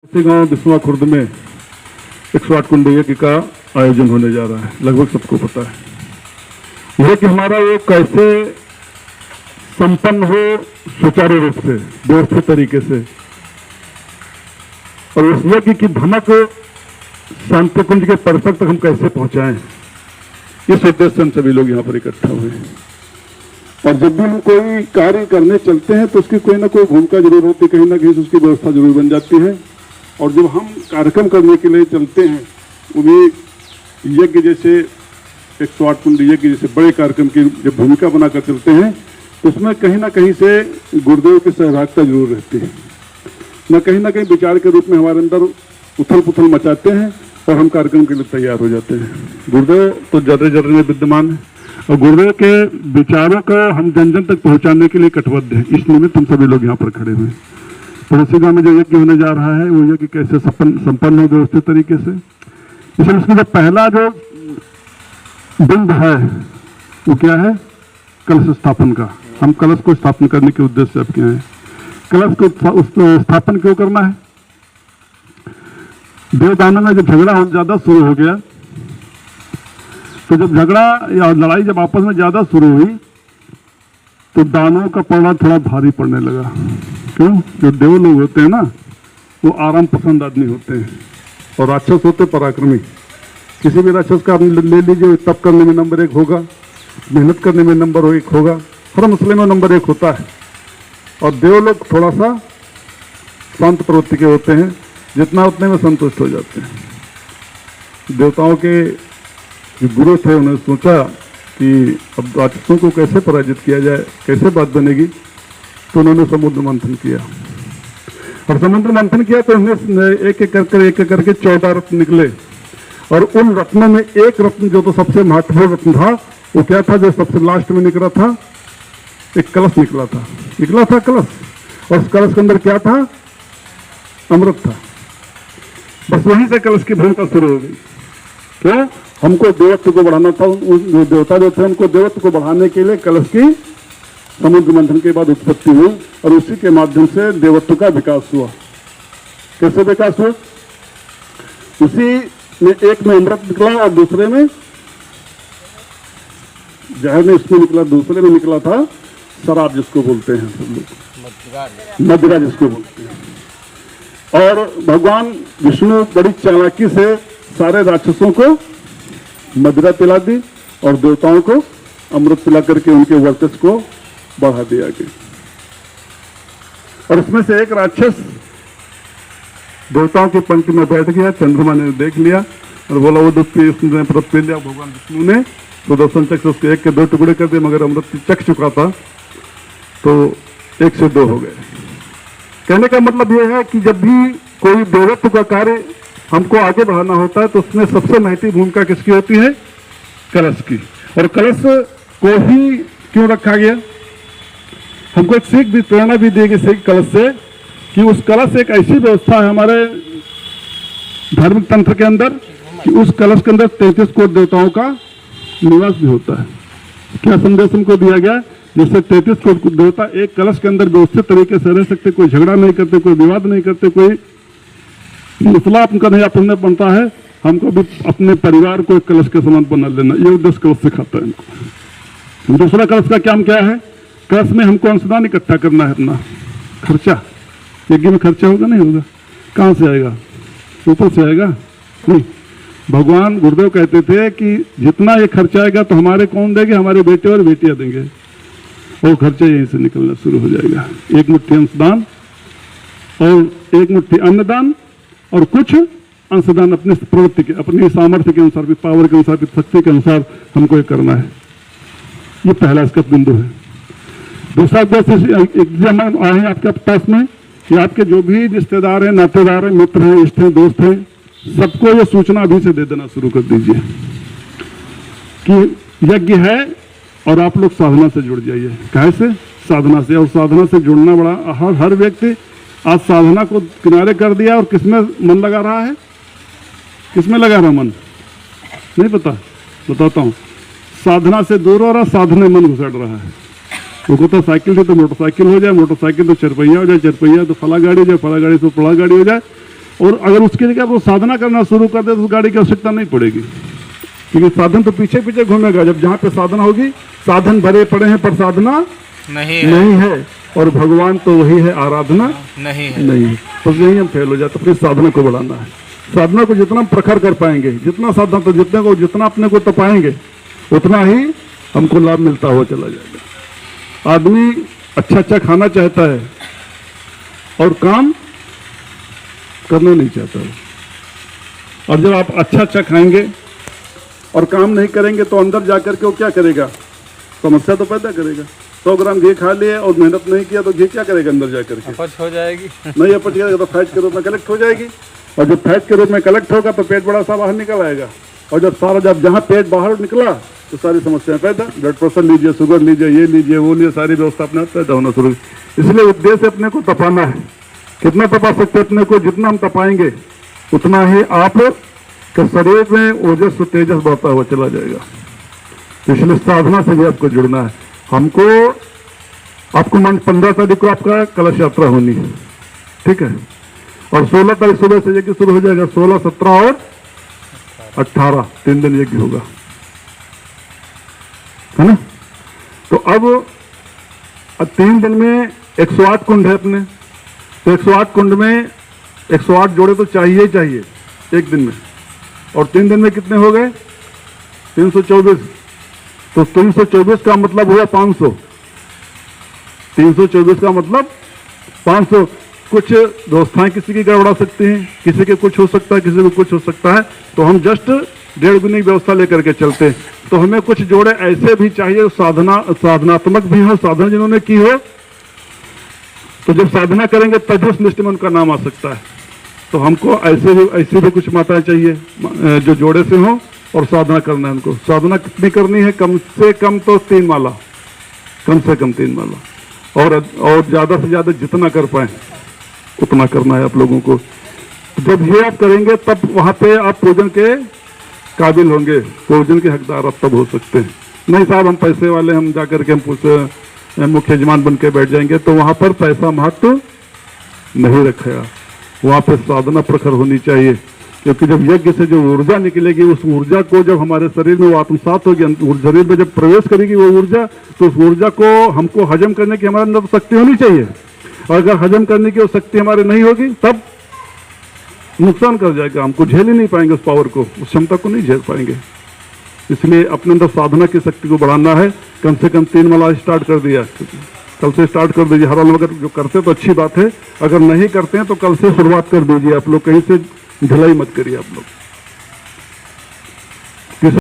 गांव बिस्वा खुर्द में 108 कुंड यज्ञ का आयोजन होने जा रहा है। लगभग सबको पता है यह कि हमारा वो कैसे संपन्न हो सुचारू रूप से व्यवस्थित तरीके से, और उस यज्ञ की भनक शांति कुंज के परिसर तक हम कैसे पहुंचाएं, इस उद्देश्य से हम सभी लोग यहाँ पर इकट्ठा हुए हैं। और जब भी हम कोई कार्य करने चलते हैं तो उसकी कोई ना कोई भूमिका जरूर होती है, कहीं ना कहीं उसकी व्यवस्था जरूर बन जाती है। और जब हम कार्यक्रम करने के लिए चलते हैं, वो भी यज्ञ जैसे 108 कुंड यज्ञ जैसे बड़े कार्यक्रम की जब भूमिका बनाकर चलते हैं, तो उसमें कहीं ना कहीं से गुरुदेव की सहभागिता जरूर रहती है। न कहीं विचार के रूप में हमारे अंदर उथल पुथल मचाते हैं और हम कार्यक्रम के लिए तैयार हो जाते हैं। गुरुदेव तो जर्रे जर्रे में विद्यमान है और गुरुदेव के विचारों को हम जन जन तक पहुंचाने के लिए कटिबद्ध हैं। इस निमित्त हम सभी लोग यहाँ पर खड़े हुए हैं। पड़ोसी गांव में जो यज्ञ होने जा रहा है, वो यज्ञ कैसे संपन्न हो व्यवस्थित तरीके से, इसलिए उसमें जो पहला जो बिंब है वो क्या है, कलश स्थापन का। हम कलश को स्थापन करने के उद्देश्य से अब क्या है, कलश को स्थापन क्यों करना है। देवदानों में जब झगड़ा ज्यादा शुरू हो गया, तो जब झगड़ा या लड़ाई जब आपस में ज्यादा शुरू हुई, तो दानों का पड़ना थोड़ा भारी पड़ने लगा। क्यों? जो देव लोग होते हैं ना, वो आराम पसंद आदमी होते हैं, और राक्षस होते पराक्रमी। किसी भी राक्षस का आप ले लीजिए, तप करने में नंबर 1 होगा, मेहनत करने में नंबर 1 होगा, हर मसले में नंबर 1 होता है। और देव लोग थोड़ा सा शांत प्रवृत्ति के होते हैं, जितना उतने में संतुष्ट हो जाते हैं। देवताओं के जो गुरु थे, उन्होंने सोचा कि अब राक्षसों को कैसे पराजित किया जाए, कैसे बात बनेगी, तो उन्होंने समुद्र मंथन किया। और समुद्र मंथन किया तो उन्हें एक एक करके 14 रत्न निकले। और उन रत्नों में एक रत्न जो तो सबसे महत्वपूर्ण रत्न था, वो क्या था, जो सबसे लास्ट में निकला था, एक कलश निकला था कलश। और उस कलश के अंदर क्या था, अमृत था। बस वहीं से कलश की भूमिका शुरू हो गई। क्यों? हमको देवत्व को बढ़ाना था। जो देवता जो थे, उनको देवत्व को बढ़ाने के लिए कलश की समुद्र मंथन के बाद उत्पत्ति हुई, और उसी के माध्यम से देवत्व का विकास हुआ। कैसे विकास हुआ? उसी में एक में अमृत निकला और दूसरे में जहर में इसमें निकला, दूसरे में निकला था शराब, जिसको बोलते हैं सब लोग मदिरा जिसको बोलते हैं। और भगवान विष्णु बड़ी चालाकी से सारे राक्षसों को मदिरा पिला दी और देवताओं को अमृत पिला करके उनके वर्चस्व को बढ़ा दिया गया। और उसमें से एक राक्षस देवताओं की पंक्ति में बैठ गया। चंद्रमा ने देख लिया और बोला, वो दूध पी, उसने अमृत पी लिया। भगवान विष्णु ने सुदर्शन चक्र से उसके 1 के 2 टुकड़े कर दिए, मगर अमृत चख चुका था, तो 1 से 2 हो गए। कहने का मतलब यह है कि जब भी कोई देवत्व का कार्य हमको आगे बढ़ाना होता है, तो उसमें सबसे महत्वपूर्ण भूमिका किसकी होती है, कलश की। और कलश को ही क्यों रखा गया, हमको एक सीख भी, प्रेरणा भी दी गई सीख कलश से, कि उस कलश एक ऐसी व्यवस्था है हमारे धार्मिक तंत्र के अंदर, कि उस कलश के अंदर 33 कोटि देवताओं का निवास भी होता है। क्या संदेश हमको दिया गया, जैसे 33 कोटि देवता एक कलश के अंदर व्यवस्थित तरीके से रह सकते, कोई झगड़ा नहीं करते, कोई विवाद नहीं करते, कोई मसला आपका नहीं अपने बनता है, हमको भी अपने परिवार को एक कलश के समान बना लेना, ये उद्देश्य कलश सिखाता है हमको। दूसरा कलश का काम क्या है, कलश में हमको अंशदान इकट्ठा करना है। अपना खर्चा, यज्ञ में खर्चा होगा नहीं होगा, कहाँ से आएगा, ऊपर से आएगा नहीं। भगवान गुरुदेव कहते थे कि जितना ये खर्चा आएगा तो हमारे कौन देंगे, हमारे बेटे और बेटियां देंगे, और खर्चा यहीं से निकलना शुरू हो जाएगा। 1 मुट्ठी अंशदान और 1 मुट्ठी अन्नदान और कुछ अंशदान अपने प्रवृत्ति के, अपनी सामर्थ्य के अनुसार, पावर के अनुसार, शक्ति के अनुसार हमको ये करना है। ये पहला इसका बिंदु है। दूसरा एग्जाम आए हैं आपके पास में कि आपके जो भी रिश्तेदार हैं, नातेदार हैं, मित्र हैं, इष्ट हैं, दोस्त हैं, सबको ये सूचना अभी से दे देना शुरू कर दीजिए कि यज्ञ है और आप लोग साधना से जुड़ जाइए। कैसे? साधना से। और साधना से जुड़ना बड़ा, हर व्यक्ति आज साधना को किनारे कर दिया और किसमें मन लगा रहा है, किसमें लगा रहा मन नहीं पता, बताता हूँ। साधना से दूर हो रहा, साधने मन घुसड़ रहा है। वो कहता साइकिल से तो मोटरसाइकिल हो जाए, मोटरसाइकिल तो चरपहिया हो जाए, चरपहिया तो फला गाड़ी हो जाए, फला गाड़ी से फला गाड़ी हो जाए, और अगर उसके लिए वो साधना करना शुरू कर दे तो उस गाड़ी की आवश्यकता नहीं पड़ेगी, क्योंकि साधन तो पीछे पीछे घूमेगा। जब जहाँ पे साधना होगी, साधन भरे पड़े हैं पर साधना नहीं है और भगवान तो वही है, आराधना नहीं है। तो यही हम फेल हो जाते। अपनी साधना को बढ़ाना है। साधना को जितना प्रखर कर पाएंगे, जितना साधना तो जितना अपने को तपाएंगे, उतना ही हमको लाभ मिलता हुआ चला जाएगा। आदमी अच्छा अच्छा खाना चाहता है और काम करना नहीं चाहता है। और जब आप अच्छा अच्छा खाएंगे और काम नहीं करेंगे तो अंदर जाकर के वो क्या करेगा? समस्या तो पैदा करेगा। 100 ग्राम घी खा लिए और मेहनत नहीं किया तो घी क्या करेगा? अंदर जाकर के अपच हो जाएगी। नहीं अपच करेगा तो फैट के रूप में कलेक्ट हो जाएगी, और जब फैट के रूप में कलेक्ट होगा तो पेट बड़ा सा बाहर निकल आएगा, और जब जहाँ पेट बाहर निकला तो सारी समस्याएं पैदा। ब्लड प्रेशर लीजिए, शुगर लीजिए, ये लीजिए, वो लीजिए, सारी व्यवस्था अपने आप पैदा होना शुरू। इसलिए उद्देश्य अपने को तपाना है। कितना तपा सकते अपने को? जितना हम तपाएंगे उतना ही आप के शरीर में ओजस तेजस बढ़ता हुआ चला जाएगा। इसलिए साधना से भी आपको जुड़ना है। आपको 15 तारीख को आपका कलश यात्रा होनी है, ठीक है, और 16 तारीख सुबह से यज्ञ शुरू हो जाएगा। 16, 17 और 18 3 दिन यज्ञ होगा, है ना। तो अब 3 दिन में 108 कुंड है अपने, तो 108 कुंड में 108 जोड़े तो चाहिए ही चाहिए एक दिन में, और 3 दिन में कितने हो गए? 324। तो 324 का मतलब हुआ 500। 324 का मतलब 500। कुछ व्यवस्थाएं किसी की गड़बड़ा सकती हैं, किसी के कुछ हो सकता है, किसी को कुछ हो सकता है, तो हम जस्ट 1.5 गुनी व्यवस्था लेकर के चलते हैं। तो हमें कुछ जोड़े ऐसे भी चाहिए साधनात्मक भी हो, साधना जिन्होंने की हो, तो जब साधना करेंगे तभी उस लिस्ट में उनका नाम आ सकता है। तो हमको ऐसे भी कुछ माताएं चाहिए जो जोड़े से हो और साधना करना है उनको। साधना कितनी करनी है? कम से कम तो 3 माला, कम से कम 3 माला, और ज्यादा से ज्यादा जितना कर पाए उतना करना है आप लोगों को। जब ये आप करेंगे तब वहां पे आप पूजन के काबिल होंगे, पूजन के हकदार आप तब हो सकते हैं। नहीं साहब हम पैसे वाले, हम जाकर के हम मुख्य यजमान बन के बैठ जाएंगे, तो वहां पर पैसा महत्व नहीं रखेगा। वहां पे साधना प्रखर होनी चाहिए, क्योंकि जब यज्ञ से जो ऊर्जा निकलेगी, उस ऊर्जा को जब हमारे शरीर में वो आत्मसात होगी, शरीर में जब प्रवेश करेगी वो ऊर्जा, तो उस ऊर्जा को हमको हजम करने की हमारे अंदर शक्ति होनी चाहिए। और अगर हजम करने की वो शक्ति हमारे नहीं होगी तब नुकसान कर जाएगा, हमको झेल ही नहीं पाएंगे उस पावर को, उस क्षमता को नहीं झेल पाएंगे। इसलिए अपने अंदर साधना की शक्ति को बढ़ाना है। कम से कम 3 माला स्टार्ट कर दिया, कल से स्टार्ट कर दीजिए। हर लोग अगर जो करते तो अच्छी बात है, अगर नहीं करते हैं तो कल से शुरुआत कर दीजिए आप लोग, कहीं से ढिलाई मत करिए आप लोग।